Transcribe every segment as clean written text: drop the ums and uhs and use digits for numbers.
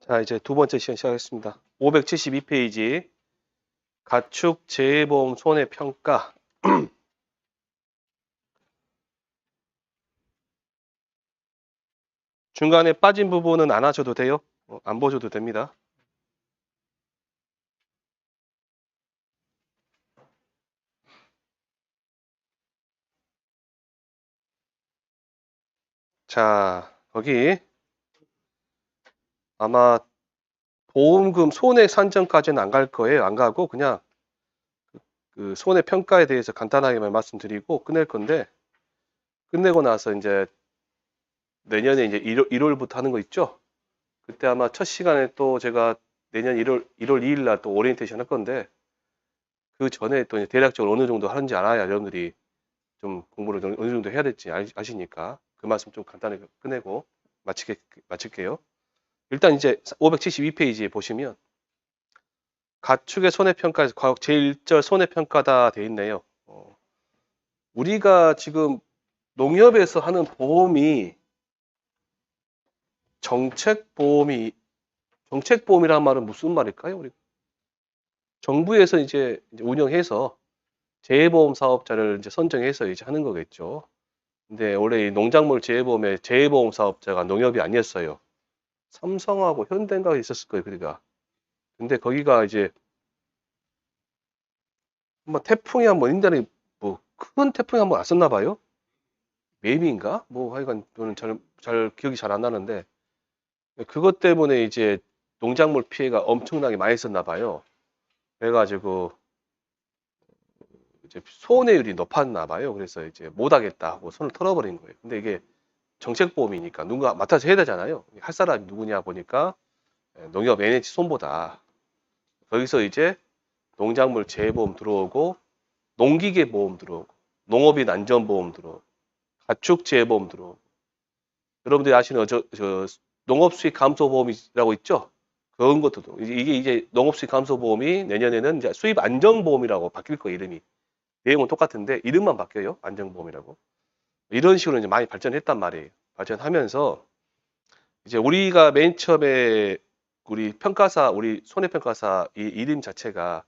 자, 이제 두 번째 시간 시작하겠습니다. 572페이지 가축 재해보험 손해평가. 중간에 빠진 부분은 안 하셔도 돼요. 안 보셔도 됩니다. 자, 거기 아마 보험금 손해 산정까지는 안 갈 거예요. 안 가고 그냥 그 손해평가에 대해서 간단하게만 말씀드리고 끝낼 건데, 끝내고 나서 이제 내년에 이제 1월부터 하는 거 있죠? 그때 아마 첫 시간에 또 제가 내년 1월 2일 날 또 오리엔테이션 할 건데, 그 전에 또 이제 대략적으로 어느 정도 하는지 알아야 여러분들이 좀 공부를 어느 정도 해야 될지 아시니까 그 말씀 좀 간단하게 끝내고 마칠게요. 일단 이제 572페이지에 보시면 가축의 손해평가에서 과학 제1절 손해평가다 돼 있네요. 우리가 지금 농협에서 하는 보험이 정책보험이란 말은 무슨 말일까요? 우리 정부에서 이제 운영해서 재해보험 사업자를 이제 선정해서 이제 하는 거겠죠. 근데 원래 이 농작물 재해보험의 재해보험 사업자가 농협이 아니었어요. 삼성하고 현대인가 있었을 거예요, 그러니까. 근데 거기가 이제 한번 태풍이 한번 옛날에 뭐 큰 태풍이 한번 왔었나 봐요. 매미인가? 뭐 하여간 저는 잘 기억이 잘 안 나는데 그것 때문에 이제 농작물 피해가 엄청나게 많이 있었나 봐요. 그래가지고 이제 손해율이 높았나 봐요. 그래서 이제 못하겠다 하고 손을 털어버린 거예요. 근데 이게 정책보험이니까 누군가 맡아서 해야 되잖아요. 할 사람이 누구냐 보니까 농협 NH 손보다 거기서 이제 농작물 재해보험 들어오고 농기계 보험 들어오고 농업인 안전보험 들어오고 가축 재해보험 들어오고 여러분들이 아시는 저 농업수익 감소보험이라고 있죠? 그런 것도 이게 이제 농업수익 감소보험이 내년에는 이제 수입 안정보험이라고 바뀔 거예요. 이름이 내용은 똑같은데 이름만 바뀌어요. 안정보험이라고 이런 식으로 이제 많이 발전했단 말이에요. 발전하면서 이제 우리가 맨 처음에 우리 손해평가사 이 이름 자체가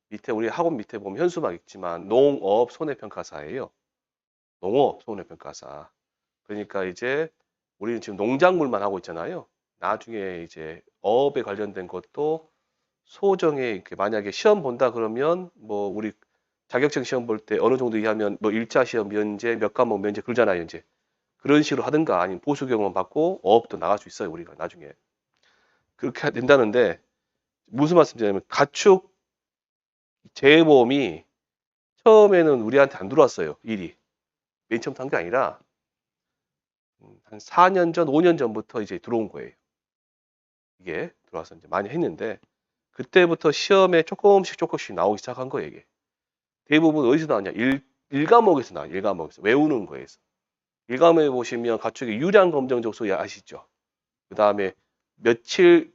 밑에 우리 학원 밑에 보면 현수막 있지만 농업 손해평가사예요. 농업 손해평가사. 그러니까 이제 우리는 지금 농작물만 하고 있잖아요. 나중에 이제 어업에 관련된 것도 소정에 이렇게 만약에 시험 본다 그러면 뭐 우리 자격증 시험 볼 때 어느 정도 이하면 뭐 1차 시험 면제 몇 과목 면제 그러잖아요, 이제. 그런 식으로 하든가 아니면 보수 경험 받고 어업도 나갈 수 있어요, 우리가 나중에. 그렇게 된다는데 무슨 말씀드리냐면 가축 재해보험이 처음에는 우리한테 안 들어왔어요, 일이. 맨 처음 한 게 아니라 한 4년 전, 5년 전부터 이제 들어온 거예요. 이게 들어와서 이제 많이 했는데 그때부터 시험에 조금씩 나오기 시작한 거예요, 이게. 대부분 어디서 나왔냐? 1과목에서 나와요. 1과목에서 외우는 거에서. 1과목에 보시면 가축의 유량 검정 적소 아시죠? 그 다음에 며칠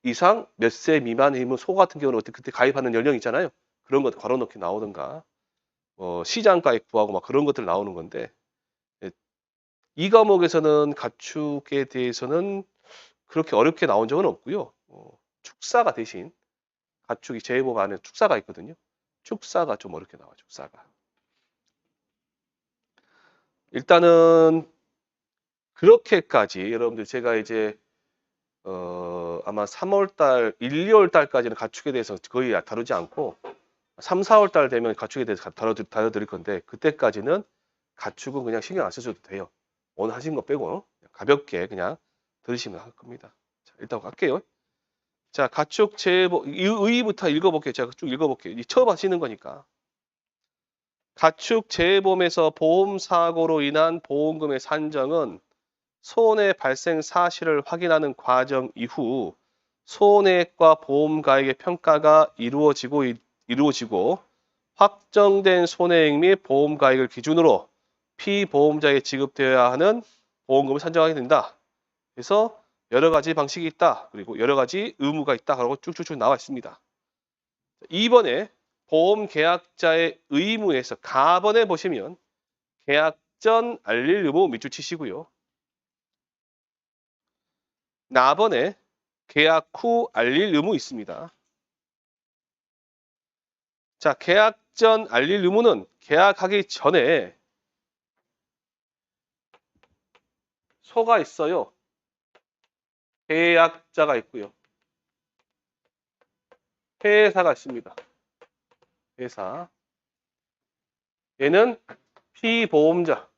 이상 몇 세 미만이면 소 같은 경우는 어떻게 그때 가입하는 연령 있잖아요. 그런 것 걸어놓기 나오든가 시장 가입 구하고 막 그런 것들 나오는 건데 이 과목에서는 가축에 대해서는 그렇게 어렵게 나온 적은 없고요. 축사가 대신 가축이 재해보험 안에 축사가 있거든요. 축사가 좀 어렵게 나와요. 축사가. 일단은 그렇게까지 여러분들 제가 이제 아마 3월달, 1, 2월달까지는 가축에 대해서 거의 다루지 않고 3, 4월달 되면 가축에 대해서 다뤄드릴 건데 그때까지는 가축은 그냥 신경 안 쓰셔도 돼요. 오늘 하신 거 빼고 가볍게 그냥 들으시면 할 겁니다. 자, 일단 갈게요. 자, 가축 재해보험 의의부터 읽어볼게요. 제가 쭉 읽어볼게요. 처음 하시는 거니까. 가축 재해보험에서 보험 사고로 인한 보험금의 산정은 손해 발생 사실을 확인하는 과정 이후 손해액과 보험가액의 평가가 이루어지고 확정된 손해액 및 보험가액을 기준으로 피보험자에게 지급되어야 하는 보험금을 산정하게 된다. 그래서 여러 가지 방식이 있다. 그리고 여러 가지 의무가 있다. 라고 쭉쭉쭉 나와 있습니다. 2번에 보험 계약자의 의무에서 가번에 보시면 계약 전 알릴 의무 밑줄 치시고요. 나번에 계약 후 알릴 의무 있습니다. 자, 계약 전 알릴 의무는 계약하기 전에 소가 있어요. 계약자가 있고요. 회사가 있습니다. 회사. 얘는 피보험자.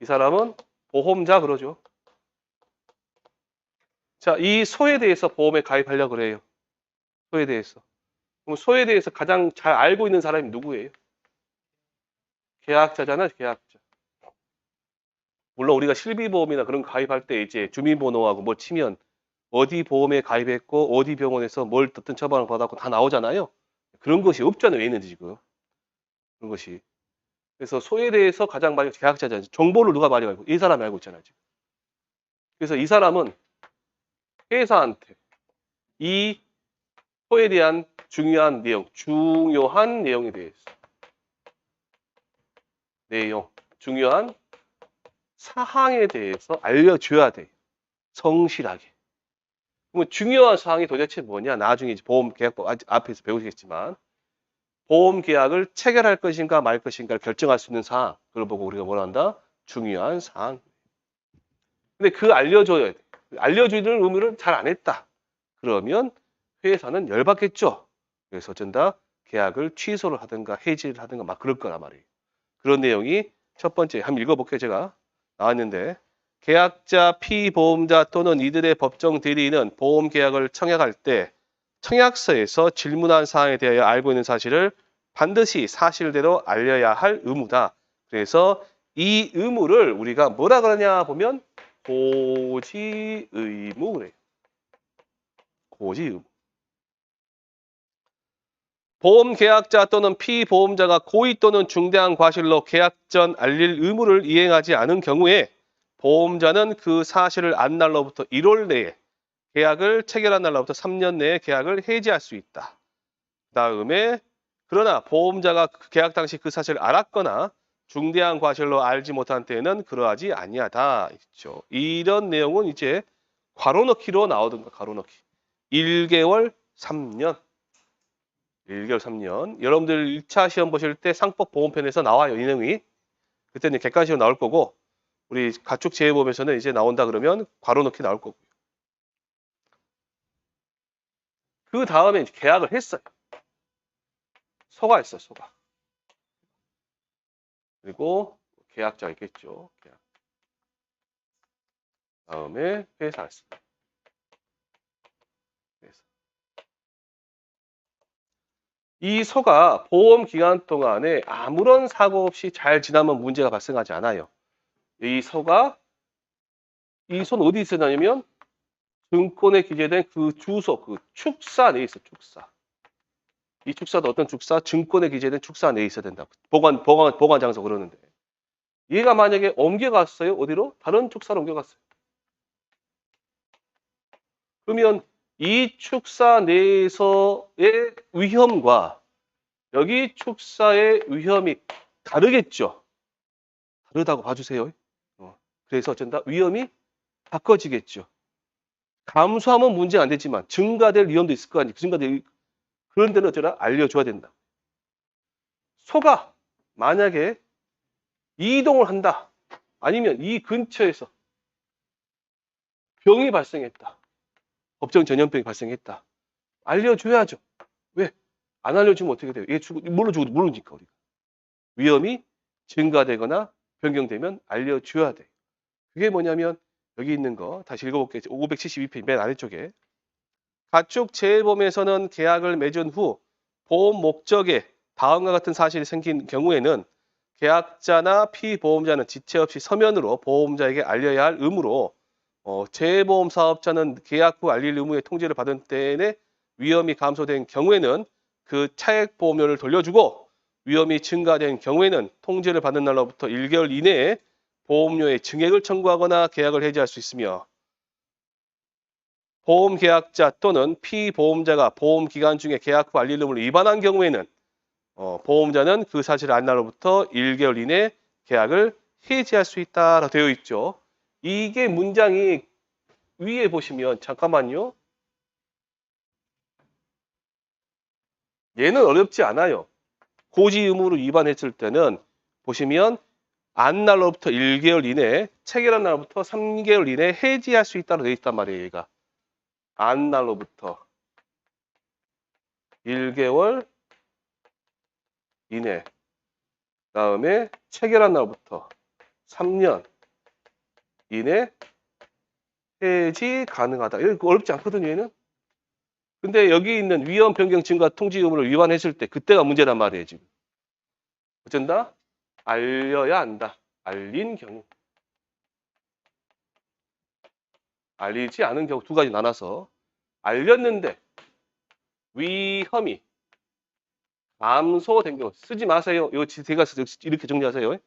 이 사람은 보험자 그러죠. 자, 이 소에 대해서 보험에 가입하려고 그래요. 소에 대해서. 그럼 소에 대해서 가장 잘 알고 있는 사람이 누구예요? 계약자잖아, 계약자. 물론 우리가 실비보험이나 그런 거 가입할 때 이제 주민번호하고 뭐 치면 어디 보험에 가입했고 어디 병원에서 뭘 어떤 처방을 받았고 다 나오잖아요. 그런 것이 없잖아요. 왜 있는지 지금. 그런 것이. 그래서 소에 대해서 가장 많이 계약자잖아요. 정보를 누가 많이 알고 이 사람이 알고 있잖아요. 지금. 그래서 이 사람은 회사한테 이 소에 대한 중요한 내용에 대해서 중요한 사항에 대해서 알려줘야 돼. 성실하게. 그러면 중요한 사항이 도대체 뭐냐? 나중에 이제 보험계약법 앞에서 배우시겠지만 보험 계약을 체결할 것인가 말 것인가를 결정할 수 있는 사항. 그걸 보고 우리가 뭐라 한다? 중요한 사항. 근데 그 알려줘야 돼. 알려주는 의무를 잘 안 했다. 그러면 회사는 열받겠죠. 그래서 어쩐다? 계약을 취소를 하든가 해지를 하든가 막 그럴 거란 말이에요. 그런 내용이 첫 번째 한번 읽어볼게요. 제가 나왔는데 계약자, 피보험자 또는 이들의 법정 대리인은 보험 계약을 청약할 때 청약서에서 질문한 사항에 대하여 알고 있는 사실을 반드시 사실대로 알려야 할 의무다. 그래서 이 의무를 우리가 뭐라 그러냐 보면 고지 의무 그래요. 고지 의무. 보험 계약자 또는 피보험자가 고의 또는 중대한 과실로 계약 전 알릴 의무를 이행하지 않은 경우에 보험자는 그 사실을 안 날로부터 1월 내에 계약을 체결한 날로부터 3년 내에 계약을 해지할 수 있다. 그다음에 그러나 보험자가 계약 당시 그 사실을 알았거나 중대한 과실로 알지 못한 때에는 그러하지 아니하다. 있죠. 이런 내용은 이제 괄호 넣기로 나오던가 괄호 넣기. 1개월 3년. 1개월 3년. 여러분들 1차 시험 보실 때 상법 보험편에서 나와요. 이 내용이. 그때는 객관식으로 나올 거고 우리 가축 재해보험에서는 이제 나온다 그러면 괄호 넣기 나올 거고요. 그 다음에 계약을 했어요. 소가 있어요. 소가. 그리고 계약자가 있겠죠. 계약. 다음에 회사 있습니다. 회사. 이 소가 보험 기간 동안에 아무런 사고 없이 잘 지나면 문제가 발생하지 않아요. 이 소는 어디 있었냐면 증권에 기재된 그 주소, 그 축사 내에 있어. 축사. 이 축사도 어떤 축사? 증권에 기재된 축사 내에 있어야 된다. 보관 장소 그러는데. 얘가 만약에 옮겨갔어요. 어디로? 다른 축사로 옮겨갔어요. 그러면 이 축사 내에서의 위험과 여기 축사의 위험이 다르겠죠. 다르다고 봐주세요. 그래서 어쩐다? 위험이 바꿔지겠죠. 감소하면 문제 안 되지만 증가될 위험도 있을 거 아니에요. 그런 데는 어쩌라? 알려줘야 된다. 소가 만약에 이동을 한다. 아니면 이 근처에서 병이 발생했다. 법정 전염병이 발생했다. 알려줘야죠. 왜? 안 알려주면 어떻게 돼요? 얘 모르니까 우리가. 위험이 증가되거나 변경되면 알려줘야 돼. 그게 뭐냐면 여기 있는 거 다시 읽어볼게요. 572페이지 맨 아래쪽에. 가축 재해보험에서는 계약을 맺은 후 보험 목적에 다음과 같은 사실이 생긴 경우에는 계약자나 피보험자는 지체 없이 서면으로 보험자에게 알려야 할 의무로 재해보험 사업자는 계약 후 알릴 의무의 통지를 받은 때에 위험이 감소된 경우에는 그 차액 보험료를 돌려주고 위험이 증가된 경우에는 통지를 받은 날로부터 1개월 이내에 보험료의 증액을 청구하거나 계약을 해지할 수 있으며 보험계약자 또는 피보험자가 보험기간 중에 계약 후 알릴 의무를 위반한 경우에는 보험자는 그 사실을 안 날로부터 1개월 이내에 계약을 해지할 수 있다라고 되어 있죠. 이게 문장이 위에 보시면 잠깐만요. 얘는 어렵지 않아요. 고지 의무를 위반했을 때는 보시면 안날로부터 1개월 이내, 체결한 날부터 3개월 이내 해지할 수 있다고 되어 있단 말이에요. 얘가 안날로부터 1개월 이내, 그다음에 체결한 날부터 3년 이내 해지 가능하다. 이거 어렵지 않거든요, 얘는. 근데 여기 있는 위험 변경 증가 통지 의무를 위반했을 때 그때가 문제란 말이에요, 지금. 어쩐다? 알려야 한다. 알린 경우. 알리지 않은 경우 두 가지 나눠서 알렸는데 위험이 감소된 경우 쓰지 마세요. 이거 제가 이렇게 정리하세요.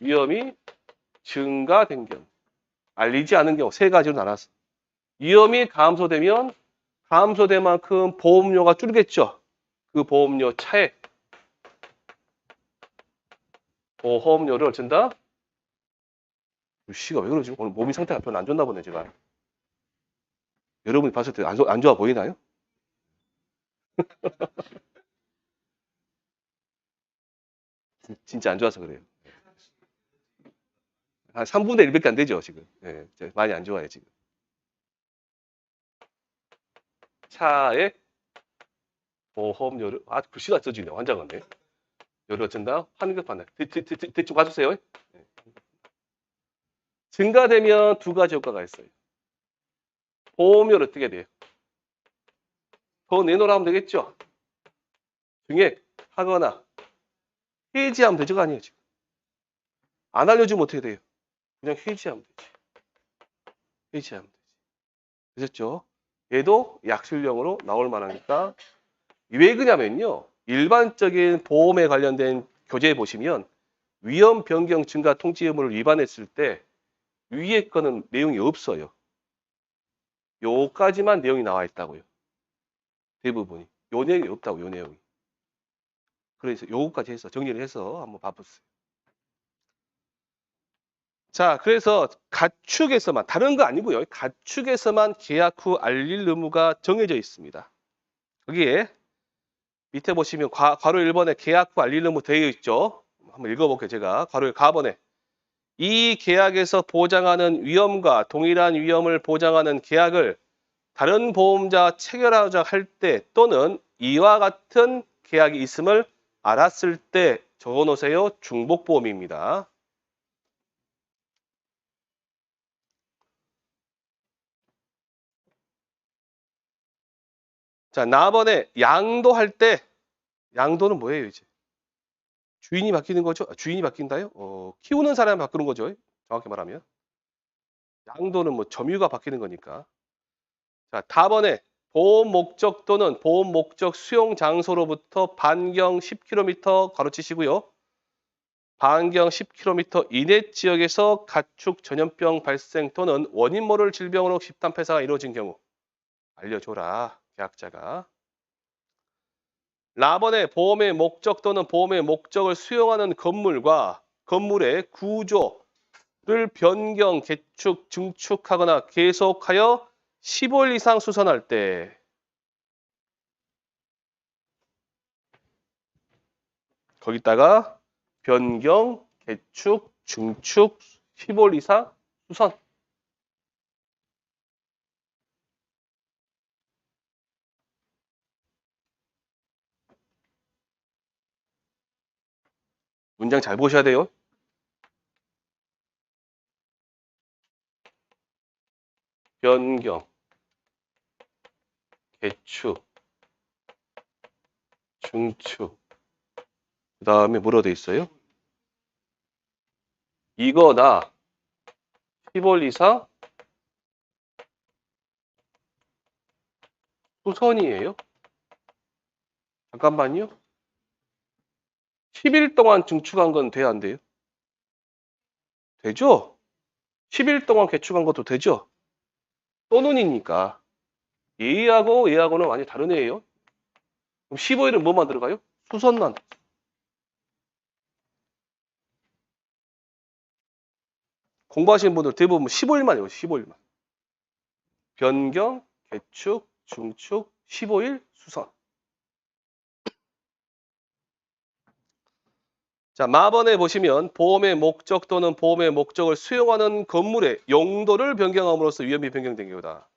위험이 증가된 경우, 알리지 않은 경우 세 가지로 나눠서 위험이 감소되면 감소된 만큼 보험료가 줄겠죠. 그 보험료 차액, 보험료를 준다. 씨가 왜 그러지? 오늘 몸이 상태가 별로 안 좋나 보네, 제가. 여러분이 봤을 때 안 좋아 보이나요? 진짜 안 좋아서 그래요. 한 3분의 1밖에 안 되죠, 지금. 네, 많이 안 좋아요, 지금. 차액, 보험료를, 글씨가 써지네, 환장한데. 요를 어쩐다? 환급한다. 대충 봐주세요. 네. 증가되면 두 가지 효과가 있어요. 보험료를 어떻게 돼요? 더 내놓으라 하면 되겠죠? 증액하거나 해지하면 되죠, 아니에요, 지금. 안 알려주면 어떻게 돼요? 그냥 해지하면 되지. 해지하면 되지. 되셨죠? 얘도 약술형으로 나올 만하니까. 왜 그냐면요. 일반적인 보험에 관련된 교재에 보시면 위험 변경 증가 통지 의무를 위반했을 때 위에 거는 내용이 없어요. 요까지만 내용이 나와 있다고요. 대부분이. 요 내용이 없다고, 요 내용이. 그래서 요거까지 해서 정리를 해서 한번 봐보세요. 자, 그래서 가축에서만, 다른 거 아니고요. 가축에서만 계약 후 알릴 의무가 정해져 있습니다. 거기에 밑에 보시면 괄호 1번에 계약 후 알릴 의무 되어 있죠. 한번 읽어볼게요. 제가 괄호 가번에 이 계약에서 보장하는 위험과 동일한 위험을 보장하는 계약을 다른 보험자와 체결하자 할 때 또는 이와 같은 계약이 있음을 알았을 때 적어놓으세요. 중복보험입니다. 자, 나번에 양도할 때 양도는 뭐예요, 이제? 주인이 바뀌는 거죠? 주인이 바뀐다요? 키우는 사람이 바꾸는 거죠. 정확히 말하면. 양도는 뭐 점유가 바뀌는 거니까. 자, 다번에 보험 목적 또는 보험 목적 수용 장소로부터 반경 10km 가로치시고요. 반경 10km 이내 지역에서 가축 전염병 발생 또는 원인 모를 질병으로 집단 폐사가 이루어진 경우 알려줘라, 계약자가. 라번에 보험의 목적 또는 보험의 목적을 수용하는 건물과 건물의 구조를 변경, 개축, 증축하거나 계속하여 15일 이상 수선할 때 거기다가 변경, 개축, 증축, 15일 이상 수선. 문장 잘 보셔야 돼요. 변경, 개축, 증축. 그 다음에 뭐로 돼 있어요? 이거나 15일 이상 수선이에요. 잠깐만요. 10일 동안 증축한 건 돼야 안 돼요? 되죠? 10일 동안 개축한 것도 되죠? 또는이니까. 얘하고는 완전히 다른 애예요. 그럼 15일은 뭐만 들어가요? 수선만. 공부하시는 분들 대부분 15일만 해요. 15일만. 변경, 개축, 중축, 15일 수선. 자, 마번에 보시면 보험의 목적 또는 보험의 목적을 수용하는 건물의 용도를 변경함으로써 위험이 변경된 경우다.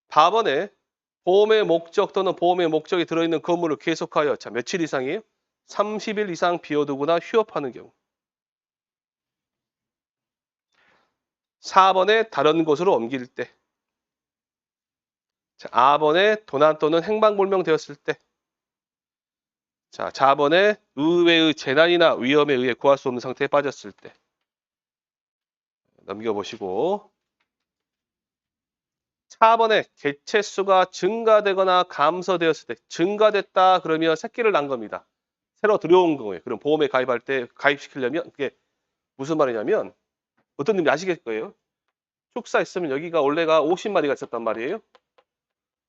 4번에 보험의 목적 또는 보험의 목적이 들어있는 건물을 계속하여 자, 며칠 이상이에요? 30일 이상 비워두거나 휴업하는 경우. 4번에 다른 곳으로 옮길 때. 자, 4번에 도난 또는 행방불명되었을 때. 자, 4번에 의외의 재난이나 위험에 의해 구할 수 없는 상태에 빠졌을 때. 넘겨보시고 4번에 개체수가 증가되거나 감소되었을 때 증가됐다 그러면 새끼를 낳은 겁니다. 새로 들어온 거예요. 그럼 보험에 가입할 때 가입시키려면 그게 무슨 말이냐면 어떤 분이 아시겠 거예요. 축사했으면 여기가 원래가 50마리가 있었단 말이에요.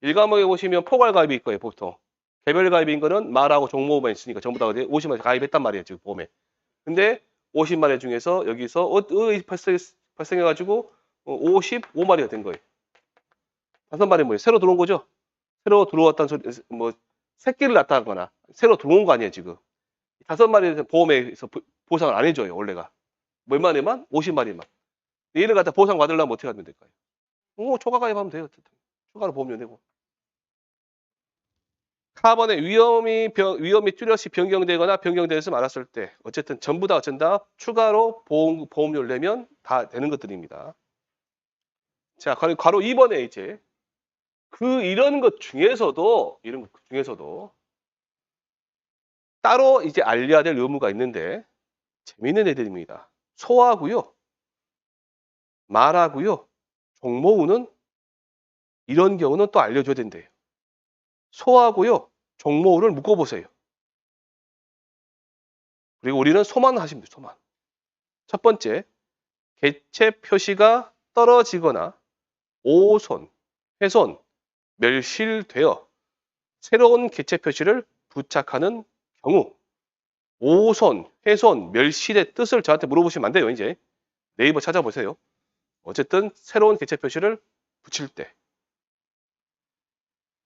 일과목에 보시면 포괄 가입이 있고요. 보통. 개별 가입인 거는 말하고 종목만 있으니까 전부 다 50마리 가입했단 말이에요. 지금 보험에. 근데 50마리 중에서 여기서 발생해가지고 55마리가 된 거예요. 5마리 뭐예요? 새로 들어온 거죠? 새로 들어왔다는 소리, 뭐, 새끼를 낳았다거나, 새로 들어온 거 아니에요, 지금. 5마리에서 보험에서 보상을 안 해줘요, 원래가. 몇 마리만? 50마리만. 얘를 갖다 보상 받으려면 어떻게 하면 될까요? 초과 가입하면 돼요. 추가로 보험료 내고. 카본의 위험이 뚜렷이 변경되거나 변경되었으면 알았을 때, 어쨌든 전부 다 어쩐다? 추가로 보험료를 내면 다 되는 것들입니다. 자, 괄호 2번에 이제, 이런 것 중에서도 따로 이제 알려야 될 의무가 있는데 재밌는 애들입니다. 소하고요, 말하고요, 종모우는 이런 경우는 또 알려줘야 된대요. 소하고요, 종모우를 묶어보세요. 그리고 우리는 소만 하시면 돼요. 소만. 첫 번째, 개체 표시가 떨어지거나 오손, 훼손, 멸실되어 새로운 개체 표시를 부착하는 경우 오손, 훼손, 멸실의 뜻을 저한테 물어보시면 안 돼요. 이제 네이버 찾아보세요. 어쨌든 새로운 개체 표시를 붙일 때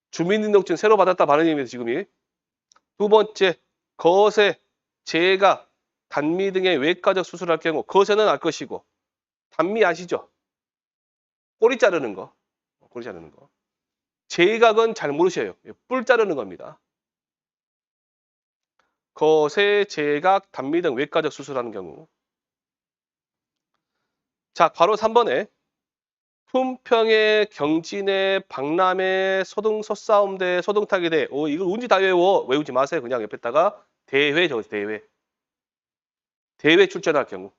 주민등록증 새로 받았다 발행입니다. 지금이. 두 번째, 거세, 재가, 단미 등의 외과적 수술할 경우 거세는 알 것이고 단미 아시죠? 꼬리 자르는 거. 꼬리 자르는 거. 재각은 잘 모르셔요. 뿔 자르는 겁니다. 거세, 재각, 단미 등 외과적 수술하는 경우. 자, 바로 3번에 품평의 경진의 박람회 소등소싸움대 소등타기대 이걸 운지 다 외우지 마세요. 그냥 옆에다가 대회 적으세요. 대회 출전할 경우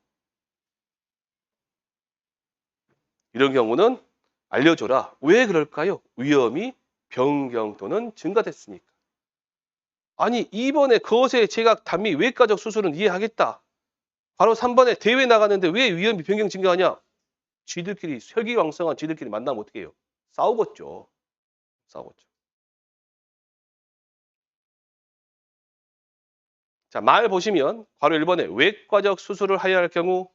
이런 경우는 알려줘라. 왜 그럴까요? 위험이 변경 또는 증가됐으니까. 아니 2번에 거세, 제각, 단미, 외과적 수술은 이해하겠다. 바로 3번에 대회 나가는데 왜 위험이 변경 증가하냐? 쥐들끼리 혈기왕성한 쥐들끼리 만나면 어떻게 해요? 싸우겠죠. 자, 말 보시면 바로 1번에 외과적 수술을 하여야 할 경우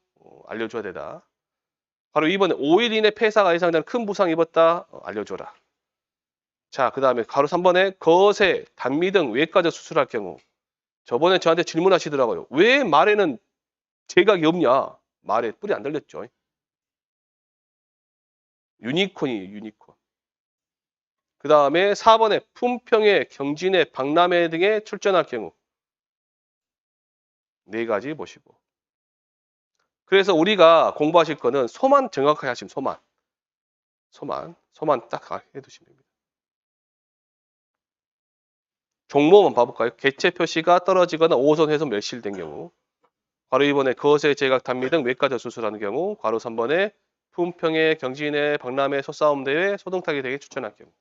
알려줘야 되다. 바로 2번에 5일 이내 폐사가 예상되는 큰 부상 입었다. 알려줘라. 자, 그 다음에 바로 3번에 거세, 단미 등 외과적 수술할 경우 저번에 저한테 질문하시더라고요. 왜 말에는 제각이 없냐? 말에 뿔이 안 달렸죠. 유니콘. 그 다음에 4번에 품평회, 경진회, 박람회 등에 출전할 경우 4가지 보시고. 그래서 우리가 공부하실 거는 소만 정확하게 하시면 소만 딱 해두시면 됩니다. 종목만 봐볼까요? 개체 표시가 떨어지거나 오손 훼손 멸실된 경우. 바로 2번에 거세, 제각, 단미 등 외과적 수술하는 경우. 바로 3번에 품평회, 경진회, 박람회, 소싸움대회, 소등타기 등에 추천할 경우.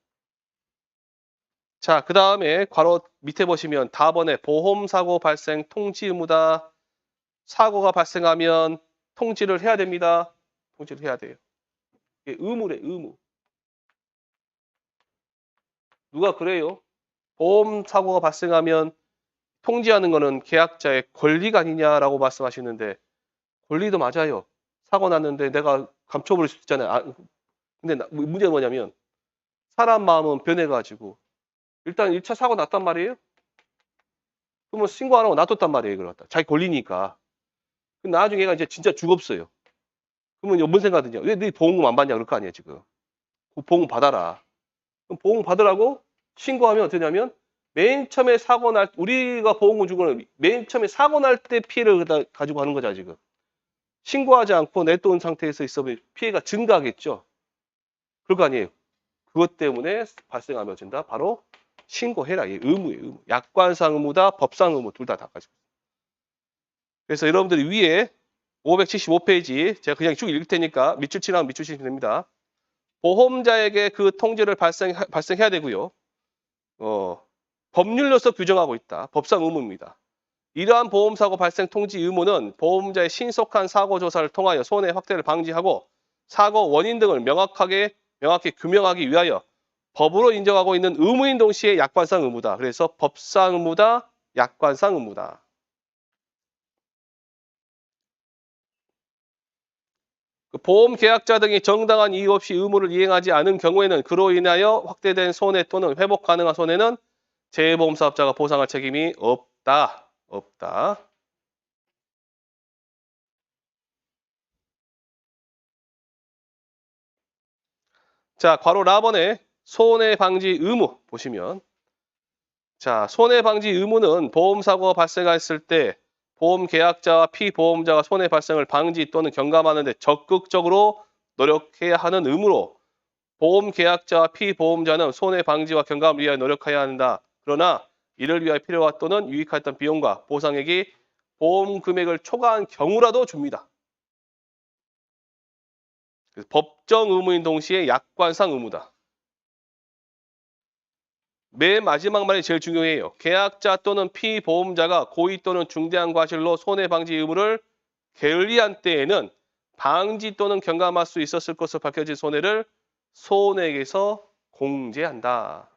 자, 그 다음에 괄호 밑에 보시면 다번에 보험사고 발생 통지 의무다. 사고가 발생하면 통지를 해야 됩니다. 통지를 해야 돼요. 이게 의무래, 의무. 누가 그래요? 보험사고가 발생하면 통지하는 거는 계약자의 권리가 아니냐라고 말씀하시는데 권리도 맞아요. 사고 났는데 내가 감춰버릴 수 있잖아요. 근데 문제가 뭐냐면 사람 마음은 변해가지고 일단 1차 사고 났단 말이에요. 그러면 신고 안 하고 놔뒀단 말이에요. 이걸 갖다. 자기 권리니까. 나중에 얘가 이제 진짜 죽었어요. 그러면 뭔 생각하든지 왜 네 보험금 안 받냐 그럴 거 아니에요 지금. 그 보험금 받아라. 그럼 보험금 받으라고 신고하면 어떻게 되냐면 맨 처음에 사고 날 우리가 보험금 준 거는 맨 처음에 사고 날 때 피해를 가지고 하는 거잖아 지금. 신고하지 않고 냅둔 상태에서 있으면 피해가 증가하겠죠. 그럴 거 아니에요. 그것 때문에 발생하면 된다. 바로 신고해라. 이게 의무예요. 의무. 약관상 의무다. 법상 의무 둘 다 가지고. 그래서 여러분들이 위에 575페이지 제가 그냥 쭉 읽을 테니까 밑줄 치라면 밑줄 치시면 됩니다. 보험자에게 그 통지를 발생해야 되고요. 법률로서 규정하고 있다. 법상 의무입니다. 이러한 보험사고 발생 통지 의무는 보험자의 신속한 사고 조사를 통하여 손해 확대를 방지하고 사고 원인 등을 명확히 규명하기 위하여 법으로 인정하고 있는 의무인 동시에 약관상 의무다. 그래서 법상 의무다, 약관상 의무다. 보험 계약자 등이 정당한 이유 없이 의무를 이행하지 않은 경우에는 그로 인하여 확대된 손해 또는 회복 가능한 손해는 재보험 사업자가 보상할 책임이 없다. 없다. 자, 괄호 라번에 손해 방지 의무 보시면 자, 손해 방지 의무는 보험 사고가 발생했을 때 보험 계약자와 피보험자가 손해 발생을 방지 또는 경감하는 데 적극적으로 노력해야 하는 의무로 보험 계약자와 피보험자는 손해 방지와 경감을 위하여 노력해야 한다. 그러나 이를 위하여 필요한 또는 유익했던 비용과 보상액이 보험 금액을 초과한 경우라도 줍니다. 법정 의무인 동시에 약관상 의무다. 맨 마지막 말이 제일 중요해요. 계약자 또는 피보험자가 고의 또는 중대한 과실로 손해방지 의무를 게을리한 때에는 방지 또는 경감할 수 있었을 것으로 밝혀진 손해를 손해액에서 공제한다.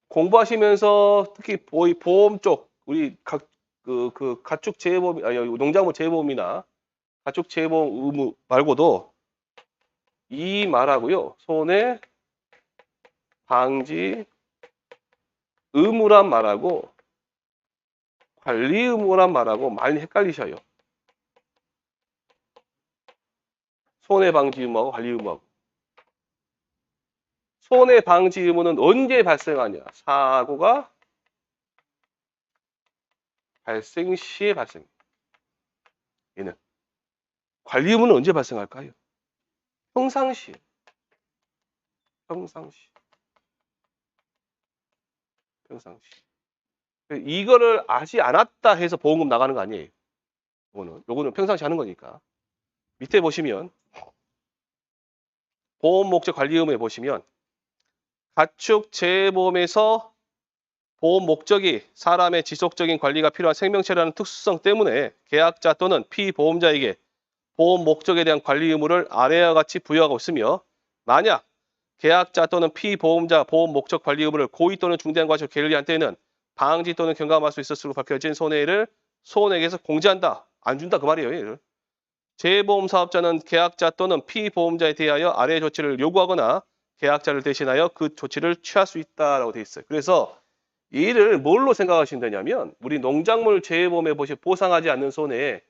공부하시면서 특히 보험 쪽 우리 가축 재보험 아니 농작물 재보험이나 가축 재보험 의무 말고도 이 말하고요. 손해 방지 의무란 말하고 관리 의무란 말하고 많이 헷갈리셔요. 손해 방지 의무하고 관리 의무하고. 손해 방지 의무는 언제 발생하냐? 사고가 발생 시에 발생. 얘는 관리 의무는 언제 발생할까요? 평상시. 평상시. 평상시. 이거를 아지 않았다 해서 보험금 나가는 거 아니에요. 요거는 평상시 하는 거니까. 밑에 보시면 보험 목적 관리 의무에 보시면 가축 재보험에서 보험 목적이 사람의 지속적인 관리가 필요한 생명체라는 특수성 때문에 계약자 또는 피보험자에게 보험 목적에 대한 관리 의무를 아래와 같이 부여하고 있으며 만약 계약자 또는 피보험자 보험 목적 관리 의무를 고의 또는 중대한 과실로 게을리한 때에는 방지 또는 경감할 수 있었으로 밝혀진 손해를 손해액에서 공제한다. 안 준다 그 말이에요. 얘를. 재보험 사업자는 계약자 또는 피보험자에 대하여 아래의 조치를 요구하거나 계약자를 대신하여 그 조치를 취할 수 있다라고 되어 있어요. 그래서 이를 뭘로 생각하시면 되냐면 우리 농작물 재보험에 보시면 보상하지 않는 손해에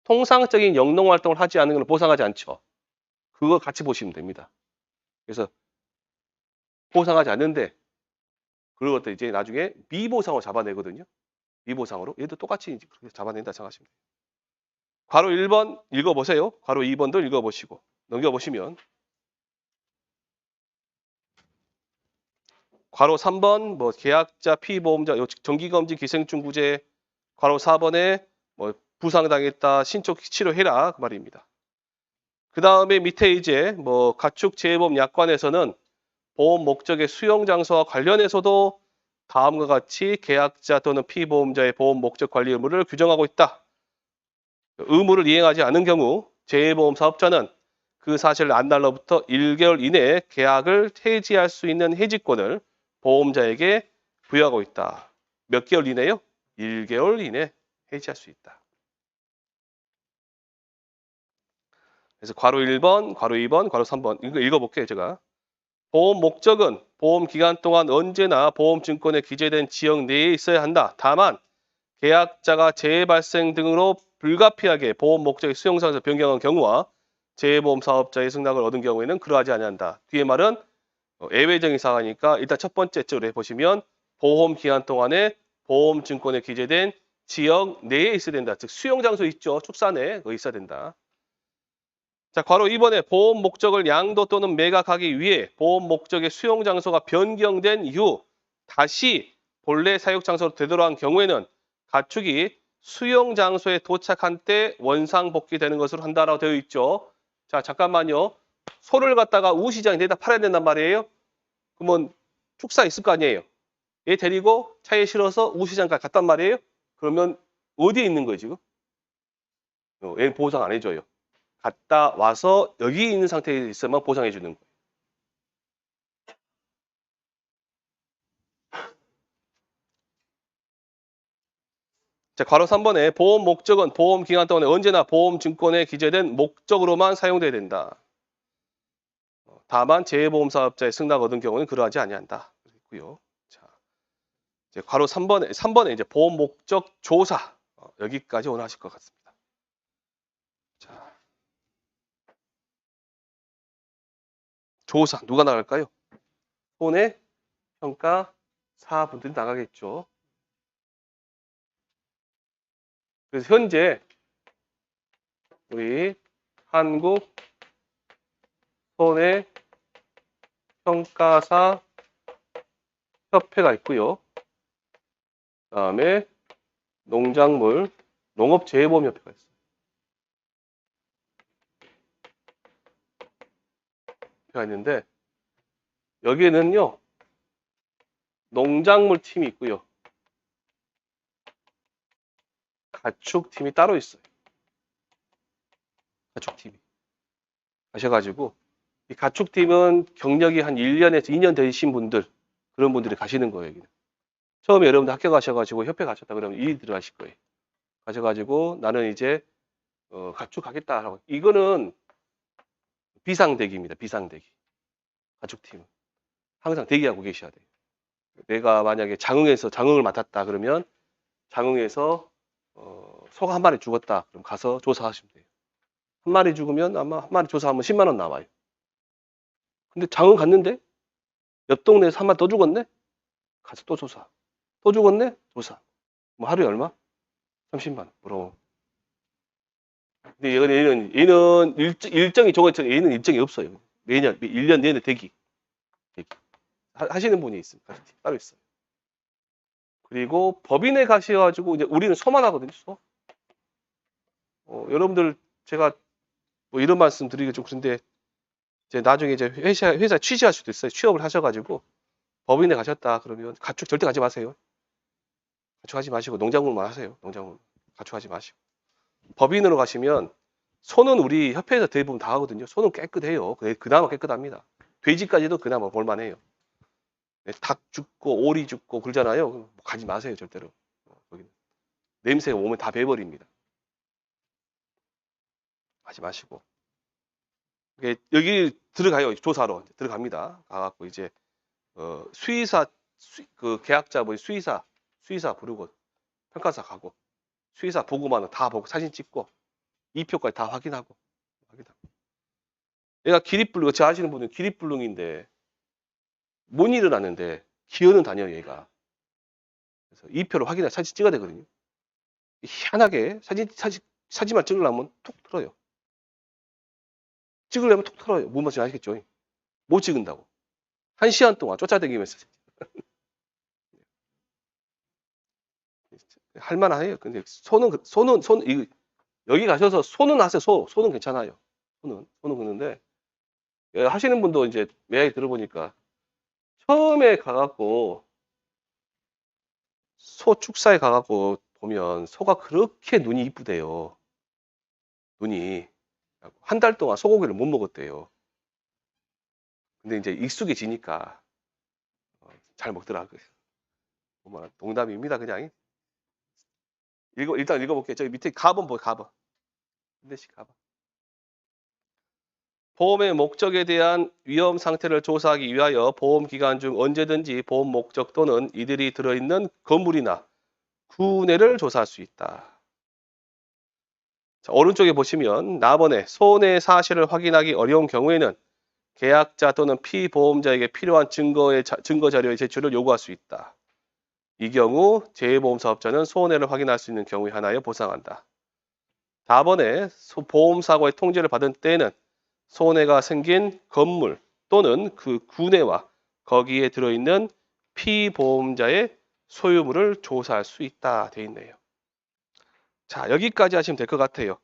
통상적인 영농 활동을 하지 않는 걸 보상하지 않죠. 그거 같이 보시면 됩니다. 그래서 보상하지 않는데 그런 것도 이제 나중에 미보상으로 잡아내거든요. 미보상으로. 얘도 똑같이 그렇게 잡아낸다 생각하시면 돼요. 괄호 1번 읽어보세요. 괄호 2번도 읽어보시고 넘겨보시면 괄호 3번 뭐 계약자 피보험자 정기검진 기생충구제 괄호 4번에 뭐 부상당했다 신속 치료해라 그 말입니다. 그 다음에 밑에 이제 뭐 가축 재보험 약관에서는 보험 목적의 수용 장소와 관련해서도 다음과 같이 계약자 또는 피보험자의 보험 목적 관리 의무를 규정하고 있다. 의무를 이행하지 않은 경우 재보험 사업자는 그 사실 안날로부터 1개월 이내에 계약을 해지할 수 있는 해지권을 보험자에게 부여하고 있다. 몇 개월 이내요? 1개월 이내 해지할 수 있다. 그래서 괄호 1번, 괄호 2번, 괄호 3번 이거 읽어볼게요. 제가. 보험 목적은 보험 기간 동안 언제나 보험증권에 기재된 지역 내에 있어야 한다. 다만 계약자가 재해 발생 등으로 불가피하게 보험 목적의 수용상에서 변경한 경우와 재해보험 사업자의 승낙을 얻은 경우에는 그러하지 아니한다. 뒤에 말은 예외적인 사항이니까 일단 첫 번째 쪽으로 해보시면 보험 기간 동안에 보험증권에 기재된 지역 내에 있어야 된다. 즉 수용장소 있죠. 축사내 거기 있어야 된다. 자, 괄호 2번에 보험 목적을 양도 또는 매각하기 위해 보험 목적의 수용 장소가 변경된 이후 다시 본래 사육 장소로 되돌아간 경우에는 가축이 수용 장소에 도착한 때 원상 복귀되는 것으로 한다라고 되어 있죠. 자, 잠깐만요. 소를 갖다가 우시장에 내다 팔아야 된단 말이에요. 그러면 축사 있을 거 아니에요. 얘 데리고 차에 실어서 우시장까지 갔단 말이에요. 그러면 어디에 있는 거예요, 지금? 얘 보상 안 해줘요. 갔다 와서 여기 있는 상태에 있으면 보상해 주는 거예요. 자, 괄호 3번에 보험 목적은 보험 기간 동안에 언제나 보험증권에 기재된 목적으로만 사용돼야 된다. 다만 재해보험 사업자의 승낙 얻은 경우는 그러하지 아니한다. 있고요. 자, 이제 괄호 3번에 이제 보험 목적 조사 여기까지 오늘 하실 것 같습니다. 자, 조사 누가 나갈까요? 손해평가사분들이 나가겠죠. 그래서 현재 우리 한국 손해평가사 협회가 있고요. 그다음에 농작물 농업재해보험협회가 있어요. 협회가 있는데 여기에는요 농작물 팀이 있고요. 가축팀이 따로 있어요. 가축팀이. 가셔가지고 이 가축팀은 경력이 한 1년에서 2년 되신 분들 그런 분들이 가시는 거예요. 여기는. 처음에 여러분들 학교 가셔가지고 협회 가셨다 그러면 이 들어가실 거예요. 가셔가지고 나는 이제 가축 가겠다라고. 이거는 비상대기입니다. 비상대기. 가축팀은. 항상 대기하고 계셔야 돼요. 내가 만약에 장흥을 맡았다 그러면 장흥에서 소가 한 마리 죽었다. 그럼 가서 조사하시면 돼요. 한 마리 죽으면 아마 한 마리 조사하면 10만 원 나와요. 근데 장흥 갔는데 옆 동네에서 한 마리 또 죽었네? 가서 또 조사. 또 죽었네? 조사. 뭐 하루에 얼마? 30만 원. 물어. 근데 얘는 일정이 저거처럼 얘는 일정이 없어요. 매년 1년 내내 대기. 하시는 분이 있습니다. 따로 있어요. 그리고 법인에 가셔가지고 이제 우리는 소만 하거든요. 소. 여러분들 제가 뭐 이런 말씀 드리기 좀 그런데 이제 나중에 이제 회사 취직할 수도 있어요. 취업을 하셔가지고 법인에 가셨다 그러면 가축 절대 가지 마세요. 가축 하지 마시고 농작물만 하세요. 농작물 가축 하지 마시고 법인으로 가시면 소는 우리 협회에서 대부분 다 하거든요. 소는 깨끗해요. 그나마 깨끗합니다. 돼지까지도 그나마 볼만해요. 닭 죽고 오리 죽고 그러잖아요. 가지 마세요 절대로. 거기는 냄새가 오면 다 배버립니다. 하지 마시고 여기 들어가요. 조사로 들어갑니다. 가갖고 이제 수의사 그 계약자분 수의사 부르고 평가사 가고 수의사 보고만 다 보고 사진 찍고 이표까지 다 확인하고 얘가 기립불능 제가 아시는 분은 기립불능인데 못 일어나는데 기어는 다녀요 얘가. 그래서 이표를 확인해 사진 찍어야 되거든요. 희한하게 사진만 찍으려면 툭 틀어요. 찍으려면 툭 틀어요. 뭔 말인지 아시겠죠? 못 찍은다고. 1시간 동안 쫓아다니면서 할만해요. 근데 여기 가셔서 소는 하세요. 소는 괜찮아요. 소는 그런데 하시는 분도 이제 이야기 들어보니까 처음에 가갖고 소 축사에 가갖고 보면 소가 그렇게 눈이 이쁘대요. 눈이 한 달 동안 소고기를 못 먹었대요. 근데 이제 익숙해지니까 잘 먹더라고요. 5만 원. 농담입니다, 그냥. 일단 읽어볼게요. 저기 밑에 가번 보여, 가번. 한 대씩 가번. 보험의 목적에 대한 위험 상태를 조사하기 위하여 보험 기간 중 언제든지 보험 목적 또는 이들이 들어있는 건물이나 구내를 조사할 수 있다. 자, 오른쪽에 보시면 나번에 손해 사실을 확인하기 어려운 경우에는 계약자 또는 피보험자에게 필요한 증거 자료의 제출을 요구할 수 있다. 이 경우 재보험사업자는 손해를 확인할 수 있는 경우에 하나여 보상한다. 4번에 보험사고의 통지를 받은 때에는 손해가 생긴 건물 또는 그 구내와 거기에 들어있는 피보험자의 소유물을 조사할 수 있다 돼 있네요. 자, 여기까지 하시면 될 것 같아요.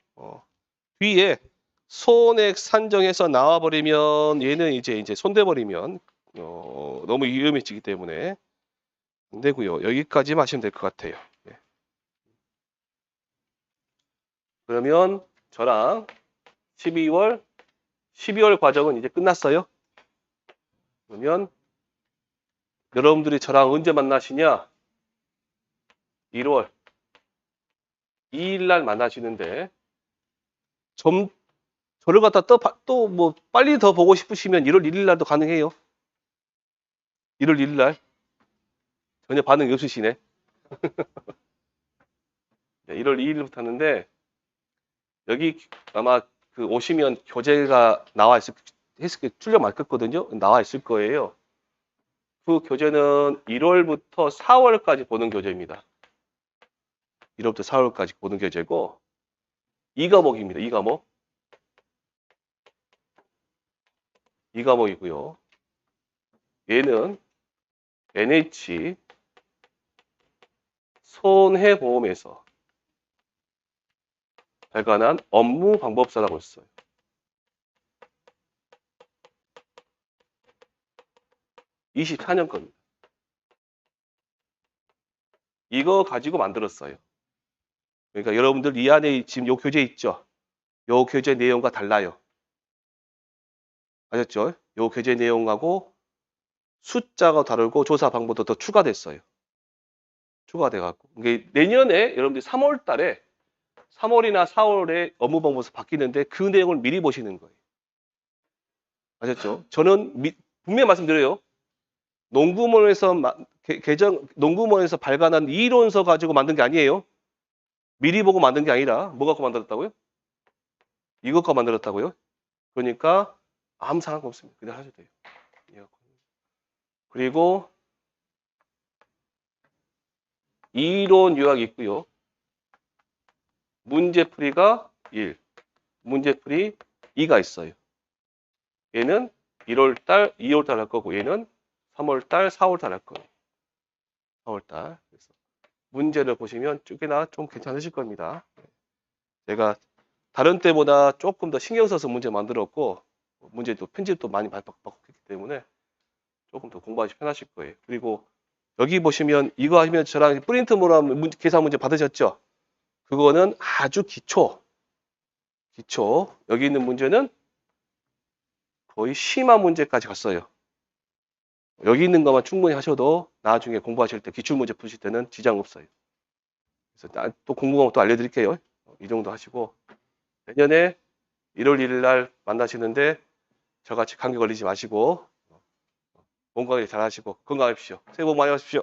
뒤에 손액 산정해서 나와버리면 얘는 이제 손대버리면 너무 위험해지기 때문에 안 되고요. 여기까지만 하시면 될 것 같아요. 예. 그러면 저랑 12월 과정은 이제 끝났어요. 그러면 여러분들이 저랑 언제 만나시냐? 1월 2일 날 만나시는데 저를 갖다 또 뭐 빨리 더 보고 싶으시면 1월 1일 날도 가능해요. 1월 1일 날 전혀 반응이 없으시네. 1월 2일부터 하는데 여기 아마 그 오시면 교재가 나와 있을 출력 맡겼거든요. 나와 있을 거예요. 그 교재는 1월부터 4월까지 보는 교재입니다. 1월부터 4월까지 보는 교재고 2과목입니다. 2과목. 2과목이고요. 얘는 NH 손해보험에서 발간한 업무 방법서라고 있어요. (24년) 겁니다. 이거 가지고 만들었어요. 그러니까 여러분들 이 안에 지금 요 교재 있죠? 요 교재 내용과 달라요. 아셨죠? 요 교재 내용하고 숫자가 다르고 조사 방법도 더 추가됐어요. 추가돼갖고. 이게 내년에 여러분들이 3월 달에 3월이나 4월에 업무 방법서 바뀌는데 그 내용을 미리 보시는 거예요. 아셨죠? 저는 분명히 말씀드려요. 농구몬에서 농구몬에서 발간한 이론서 가지고 만든 게 아니에요. 미리 보고 만든 게 아니라 뭐 갖고 만들었다고요? 이것 갖고 만들었다고요? 그러니까 아무 상관 없습니다. 그냥 하셔도 돼요. 그리고 이론 요약이 있고요. 문제풀이가 1, 문제풀이 2가 있어요. 얘는 1월달, 2월달 할 거고 얘는 3월달, 4월달 할 거예요. 4월달. 그래서 문제를 보시면 꽤나 좀 괜찮으실 겁니다. 제가 다른 때보다 조금 더 신경 써서 문제 만들었고 문제도 편집도 많이 바꿨기 때문에 조금 더 공부하시 편하실 거예요. 그리고 여기 보시면 이거 하시면 저랑 프린트모랑 계산 문제 받으셨죠? 그거는 아주 기초. 여기 있는 문제는 거의 심화 문제까지 갔어요. 여기 있는 것만 충분히 하셔도 나중에 공부하실 때 기출문제 푸실 때는 지장 없어요. 그래서 또 궁금한 것도 알려드릴게요. 이 정도 하시고 내년에 1월 1일 날 만나시는데 저같이 감기 걸리지 마시고 몸 관리 잘 하시고 건강하십시오. 새해 복 많이 받으십시오.